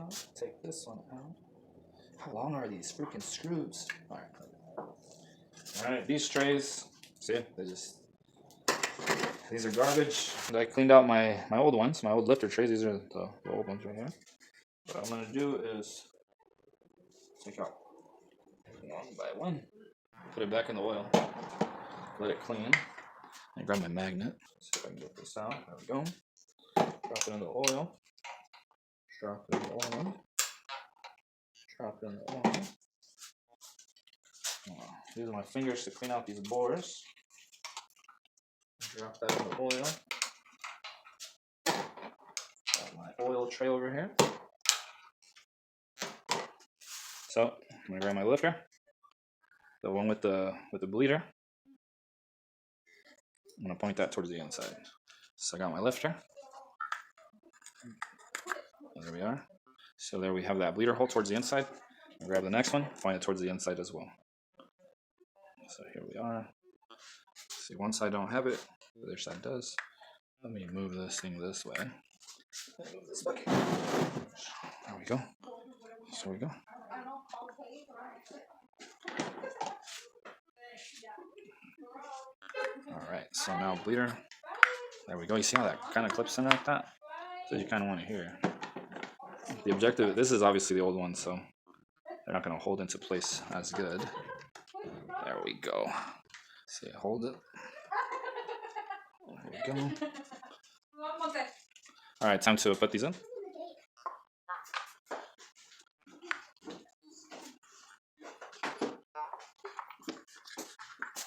out. Take this one out. How long are these freaking screws? Alright, these trays, see, these are garbage. I cleaned out my old ones, my old lifter trays. These are the old ones right here. What I'm going to do is take out one by one, put it back in the oil, let it clean, and grab my magnet. See if I can get this out. There we go. Drop it in the oil. Drop it in the oil. Drop it in the oil. Using my fingers to clean out these bores. Drop that in the oil. Got my oil tray over here. So I'm gonna grab my lifter, the one with the bleeder. I'm gonna point that towards the inside. So I got my lifter. And there we are. So there we have that bleeder hole towards the inside. I'll grab the next one, point it towards the inside as well. So here we are. See, one side don't have it, the other side does. Let me move this thing this way. Move this bucket. There we go. So we go. Alright, so now bleeder. There we go. You see how that kind of clips in like that? So you kind of want to hear. The objective, this is obviously the old one, so they're not going to hold into place as good. There we go. See, hold it. There we go. Alright, time to put these in.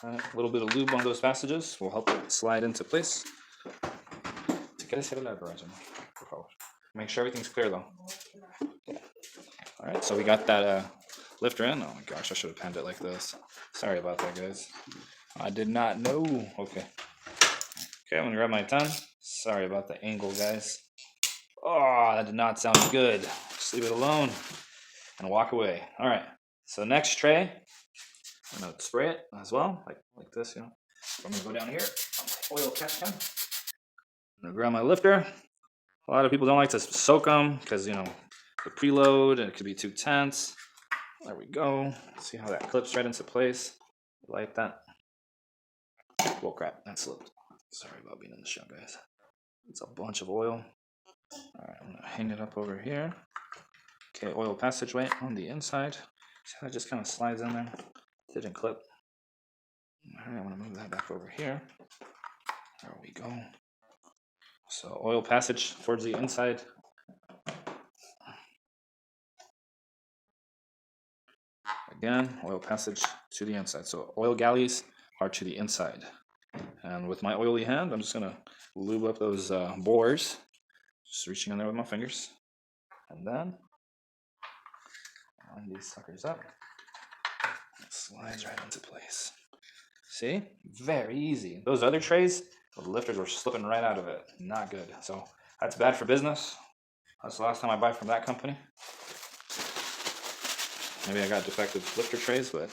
A little bit of lube on those passages will help it slide into place. Make sure everything's clear though. Alright, so we got that lifter in. Oh my gosh, I should have panned it like this. Sorry about that, guys. I did not know. Okay, I'm gonna grab my tongue. Sorry about the angle, guys. Oh, that did not sound good. Just leave it alone and walk away. Alright, so next tray, I'm gonna spray it as well, like this, you know. So I'm gonna go down here on my oil catch can. I'm gonna grab my lifter. A lot of people don't like to soak them because, you know, the preload and it could be too tense. There we go. See how that clips right into place? Like that. Well, crap, that slipped. Sorry about being in the shot, guys. It's a bunch of oil. Alright, I'm gonna hang it up over here. Okay, oil passageway on the inside. See how it just kind of slides in there? Didn't clip. Alright, I'm gonna move that back over here. There we go. So oil passage towards the inside. Again, oil passage to the inside. So oil galleys are to the inside. And with my oily hand, I'm just gonna lube up those bores. Just reaching in there with my fingers. And then line these suckers up. It slides right into place. See? Very easy. Those other trays, the lifters were slipping right out of it. Not good. So that's bad for business. That's the last time I buy from that company. Maybe I got defective lifter trays, but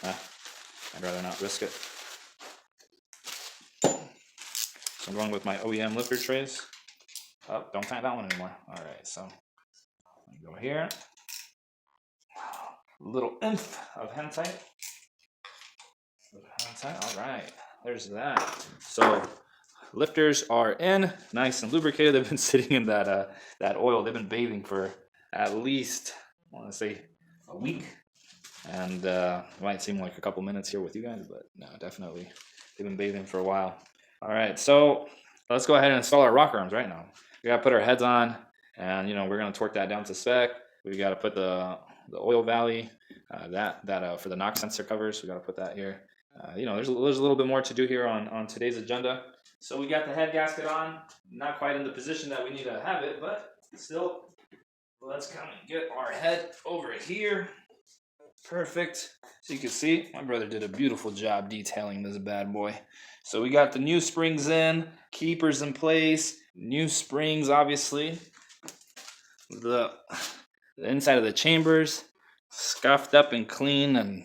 I'd rather not risk it. So I'm going with my OEM lifter trays. Oh, don't tighten that one anymore. Alright, so go here. A little oomph of hand tight. Alright, there's that. So lifters are in, nice and lubricated. They've been sitting in that oil. They've been bathing for at least, I want to say, a week. And it might seem like a couple minutes here with you guys, but no, definitely they've been bathing for a while. Alright, so let's go ahead and install our rocker arms right now. We gotta put our heads on, and you know, we're gonna torque that down to spec. We gotta put the oil valley, that for the knock sensor covers. We gotta put that here. You know, there's a little bit more to do here on today's agenda. So we got the head gasket on, not quite in the position that we need to have it, but still, let's come and get our head over here. Perfect. So you can see, my brother did a beautiful job detailing this bad boy. So we got the new springs in, keepers in place, new springs obviously. The inside of the chambers scuffed up and clean, and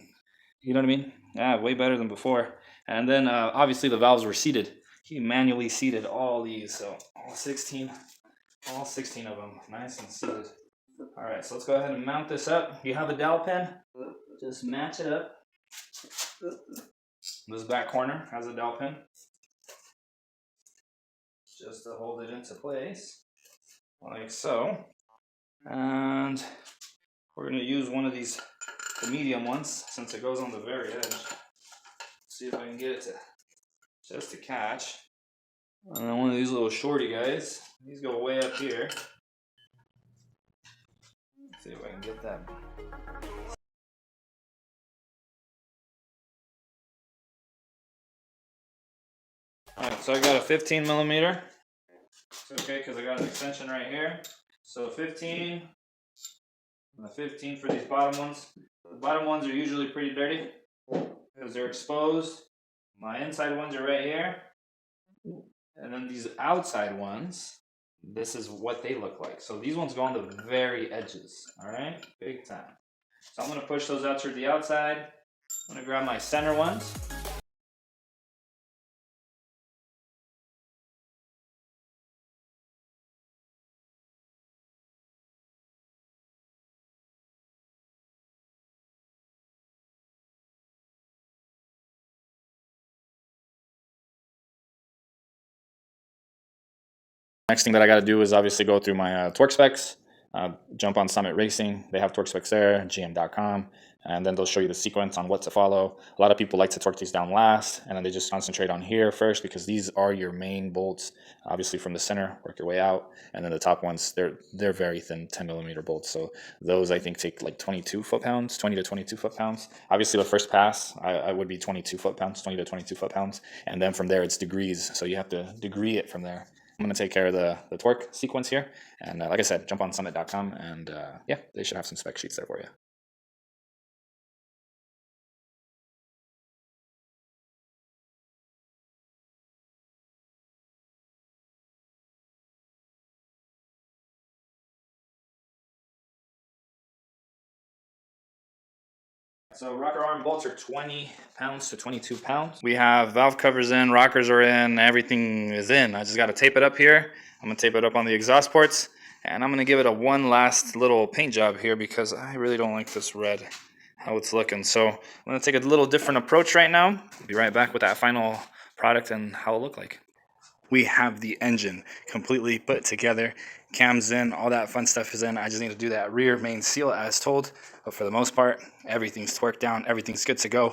you know what I mean? Yeah, way better than before. And then obviously the valves were seated. He manually seated all these, so all 16 of them, nice and seated. Alright, so let's go ahead and mount this up. You have a dowel pin, just match it up. This back corner has a dowel pin, just to hold it into place, like so. And we're going to use one of these, the medium ones, since it goes on the very edge. See if I can get it to just to catch. And then one of these little shorty guys, these go way up here. Let's see if I can get that. Alright, so I got a 15 millimeter. It's okay because I got an extension right here. So 15, and a 15 for these bottom ones. The bottom ones are usually pretty dirty because they're exposed. My inside ones are right here. And then these outside ones, this is what they look like. So these ones go on the very edges, all right? Big time. So I'm gonna push those out to the outside. I'm gonna grab my center ones. Next thing that I got to do is obviously go through my torque specs, jump on Summit Racing. They have torque specs there, gm.com, and then they'll show you the sequence on what to follow. A lot of people like to torque these down last, and then they just concentrate on here first because these are your main bolts. Obviously from the center, work your way out, and then the top ones, they're very thin 10 millimeter bolts. So those I think take like 22 foot-pounds, 20 to 22 foot-pounds. Obviously the first pass, I would be 22 foot-pounds, 20 to 22 foot-pounds, and then from there it's degrees. So you have to degree it from there. I'm going to take care of the torque sequence here. And like I said, jump on summit.com and yeah, they should have some spec sheets there for you. So rocker arm bolts are 20 pounds to 22 pounds. We have valve covers in, rockers are in, everything is in. I just got to tape it up here. I'm going to tape it up on the exhaust ports. And I'm going to give it a one last little paint job here because I really don't like this red, how it's looking. So I'm going to take a little different approach right now. I'll be right back with that final product and how it'll look like. We have the engine completely put together, cams in, all that fun stuff is in. I just need to do that rear main seal as told, but for the most part, everything's torqued down, everything's good to go.